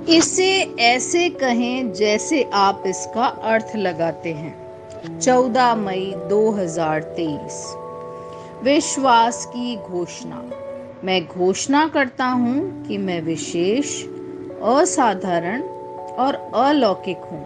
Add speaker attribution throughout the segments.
Speaker 1: इसे ऐसे कहें जैसे आप इसका अर्थ लगाते हैं। 14 मई 2023। विश्वास की घोषणा। मैं घोषणा करता हूँ कि मैं विशेष, असाधारण और अलौकिक हूँ।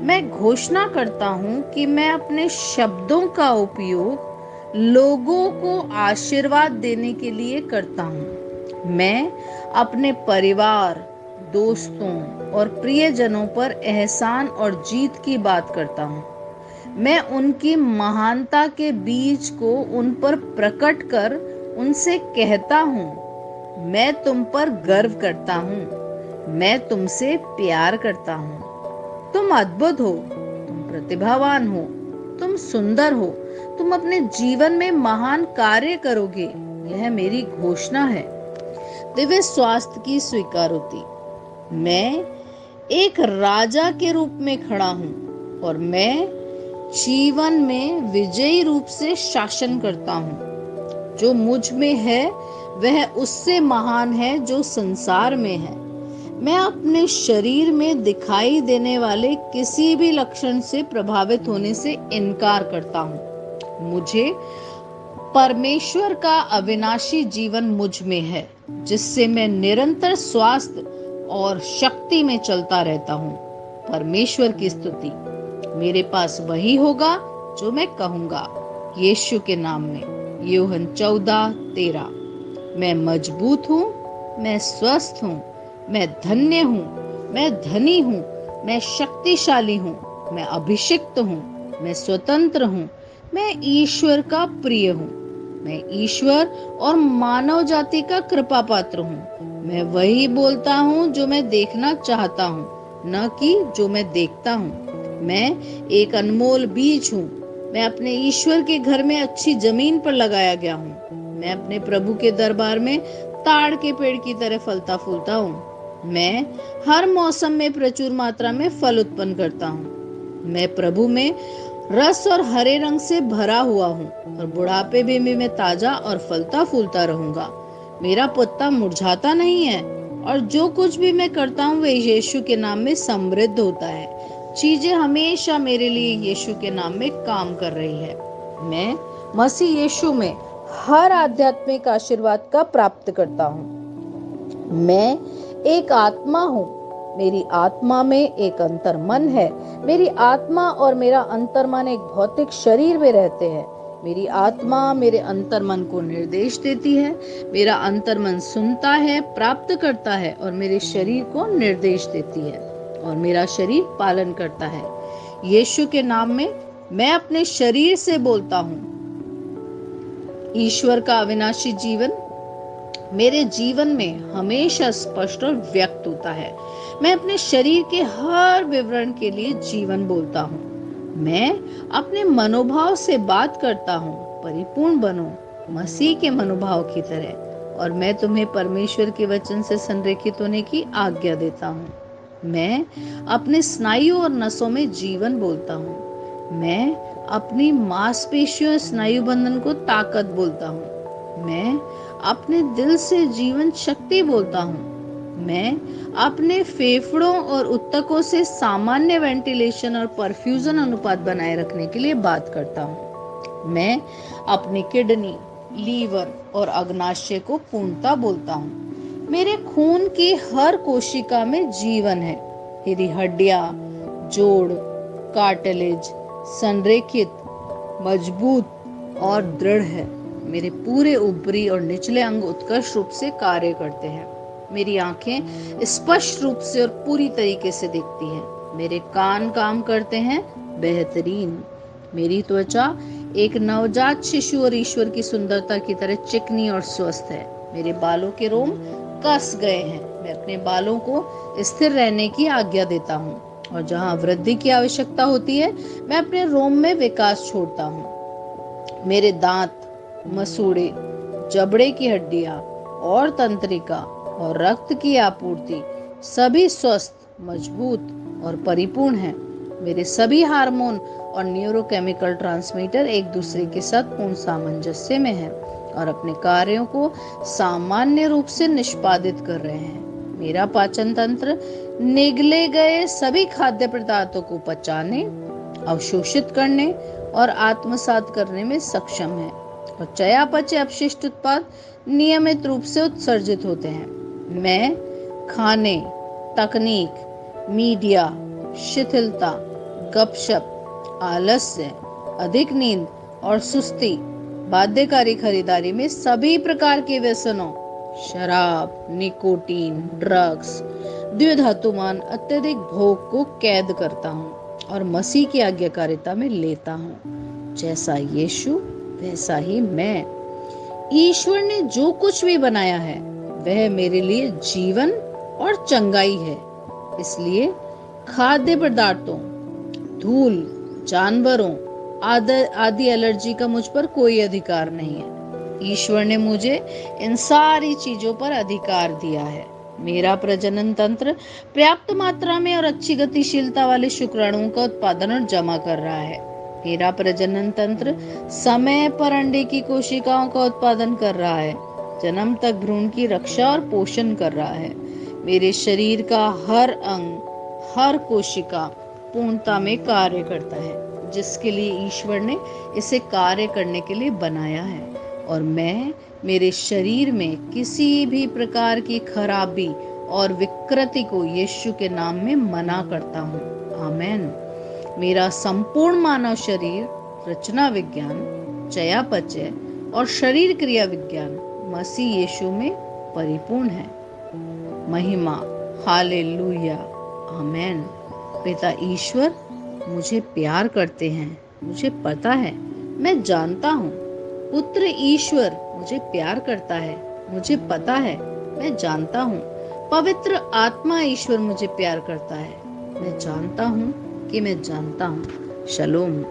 Speaker 1: मैं घोषणा करता हूँ कि मैं अपने शब्दों का उपयोग लोगों को आशीर्वाद देने के लिए करता हूँ। मैं अपने परिवार, दोस्तों और प्रियजनों पर एहसान और जीत की बात करता हूँ। मैं उनकी महानता के बीज को उन पर प्रकट कर उनसे कहता हूँ, मैं तुम पर गर्व करता हूँ, मैं तुमसे प्यार करता हूँ। तुम अद्भुत हो, तुम प्रतिभावान हो, तुम सुंदर हो, तुम अपने जीवन में महान कार्य करोगे। यह मेरी घोषणा है। दिव्य स्वास्थ्य की स्वीकारोक्ति। मैं एक राजा के रूप में खड़ा हूँ और मैं जीवन में विजयी रूप से शासन करता हूँ। जो मुझ में है वह उससे महान है जो संसार में है। मैं अपने शरीर में दिखाई देने वाले किसी भी लक्षण से प्रभावित होने से इनकार करता हूँ। मुझे परमेश्वर का अविनाशी जीवन मुझ में है, जिससे मैं निरंतर स्वास्थ्य और शक्ति में चलता रहता हूँ। परमेश्वर की स्तुति। मेरे पास वही होगा जो मैं कहूंगा, यीशु के नाम में। यूहन्ना 14:13। मैं मजबूत हूँ, मैं स्वस्थ हूँ, मैं धन्य हूँ, मैं धनी हूँ, मैं शक्तिशाली हूँ, मैं अभिषिक्त हूँ, मैं स्वतंत्र हूँ, मैं ईश्वर का प्रिय हूँ, मैं ईश्वर और मानव जाति का कृपा पात्र हूँ। मैं वही बोलता हूँ जो मैं देखना चाहता हूँ, न कि जो मैं देखता हूँ। मैं एक अनमोल बीज हूँ। मैं अपने ईश्वर के घर में अच्छी जमीन पर लगाया गया हूँ। मैं अपने प्रभु के दरबार में ताड़ के पेड़ की तरह फलता फूलता हूँ। मैं हर मौसम में प्रचुर मात्रा में फल उत्पन्न करता हूँ। मैं प्रभु में रस और हरे रंग से भरा हुआ हूँ और बुढ़ापे में भी मैं ताजा और फलता फूलता रहूंगा। मेरा पत्ता मुरझाता नहीं है और जो कुछ भी मैं करता हूँ वह यीशु के नाम में समृद्ध होता है। चीजें हमेशा मेरे लिए यीशु के नाम में काम कर रही है। मैं मसीह यीशु में हर आध्यात्मिक आशीर्वाद का प्राप्त करता हूँ। मैं एक आत्मा हूँ। मेरी आत्मा में एक अंतर्मन है। मेरी आत्मा और मेरा अंतर्मन एक भौतिक शरीर में रहते हैं। मेरी आत्मा मेरे अंतर्मन को निर्देश देती है। मेरा अंतर्मन सुनता है, प्राप्त करता है और मेरे शरीर को निर्देश देती है और मेरा शरीर पालन करता है। यीशु के नाम में मैं अपने शरीर से बोलता हूँ, ईश्वर का अविनाशी जीवन मेरे जीवन में हमेशा स्पष्ट और व्यक्त होता है। मैं अपने शरीर के हर विवरण के लिए जीवन बोलता हूँ। मैं अपने मनोभाव से बात करता हूँ, परिपूर्ण बनो मसीह के मनोभाव की तरह। और मैं तुम्हें परमेश्वर के वचन से संरेखित होने की आज्ञा देता हूँ। मैं अपने स्नायु और नसों में जीवन बोलता हूँ। मैं अपनी मांसपेशियों स्नायु बंधन को ताकत बोलता हूँ। मैं अपने दिल से जीवन शक्ति बोलता हूँ। मैं अपने फेफड़ों और उत्तकों से सामान्य वेंटिलेशन और परफ्यूजन अनुपात बनाए रखने के लिए बात करता हूँ। मैं अपनी किडनी, लीवर और अग्नाशय को पूर्णता बोलता हूँ। मेरे खून की हर कोशिका में जीवन है। मेरी हड्डियां, जोड़, कार्टिलेज संरेखित, मजबूत और दृढ़ है। मेरे पूरे ऊपरी और निचले अंग उत्कृष्ट रूप से कार्य करते हैं। मेरी आंखें स्पष्ट रूप से और पूरी तरीके से देखती हैं। मेरे कान काम करते हैं बेहतरीन। मेरी त्वचा एक नवजात शिशु और ईश्वर की सुंदरता की तरह चिकनी और स्वस्थ है। मेरे बालों के रोम कस गए हैं। मैं अपने बालों को स्थिर रहने की आज्ञा देता हूँ और जहाँ वृद्धि की आवश्यकता होती है मैं अपने रोम में विकास छोड़ता हूँ। मेरे दांत, मसूड़े, जबड़े की हड्डियां और तंत्रिका और रक्त की आपूर्ति सभी स्वस्थ, मजबूत और परिपूर्ण हैं। मेरे सभी हार्मोन और न्यूरोकेमिकल ट्रांसमीटर एक दूसरे के साथ पूर्ण सामंजस्य में हैं और अपने कार्यों को सामान्य रूप से निष्पादित कर रहे हैं। मेरा पाचन तंत्र निगले गए सभी खाद्य पदार्थों को पचाने, अवशोषित करने और आत्मसात करने में सक्षम है और चयापचय अपशिष्ट उत्पाद नियमित रूप से उत्सर्जित होते हैं। मैं खाने, तकनीक, मीडिया, शिथिलता, गपशप, आलस्य, अधिक नींद और सुस्ती, बाध्यकारी खरीदारी में सभी प्रकार के व्यसनों, शराब, निकोटीन, ड्रग्स, द्विधातुमान अत्यधिक भोग को कैद करता हूँ और मसीह की आज्ञाकारिता में लेता हूँ। जैसा यीशु वैसा ही मैं। ईश्वर ने जो कुछ भी बनाया है वह मेरे लिए जीवन और चंगाई है। इसलिए खाद्य पदार्थों, धूल, जानवरों आदि एलर्जी का मुझ पर कोई अधिकार नहीं है। ईश्वर ने मुझे इन सारी चीजों पर अधिकार दिया है। मेरा प्रजनन तंत्र पर्याप्त मात्रा में और अच्छी गतिशीलता वाले शुक्राणुओं का उत्पादन और जमा कर रहा है। मेरा प्रजनन तंत्र समय पर अंडे की कोशिकाओं का उत्पादन कर रहा है, जन्म तक भ्रूण की रक्षा और पोषण कर रहा है। मेरे शरीर का हर अंग, हर कोशिका पूर्णता में कार्य करता है, जिसके लिए ईश्वर ने इसे कार्य करने के लिए बनाया है। और मैं मेरे शरीर में किसी भी प्रकार की खराबी और विकृति को यीशु के नाम में मना करता हूँ। आमीन। मेरा संपूर्ण मानव शरीर, रचना विज्ञान, चयापचय और शरीर क्रिया विज्ञान मसीह यीशु में परिपूर्ण है। महिमा, हालेलुया, आमीन। पिता ईश्वर मुझे प्यार करते हैं, मुझे पता है, मैं जानता हूँ। पुत्र ईश्वर मुझे प्यार करता है, मुझे पता है, मैं जानता हूँ। पवित्र आत्मा ईश्वर मुझे प्यार करता है, मैं जानता हूँ कि मैं जानता हूँ। शलोम।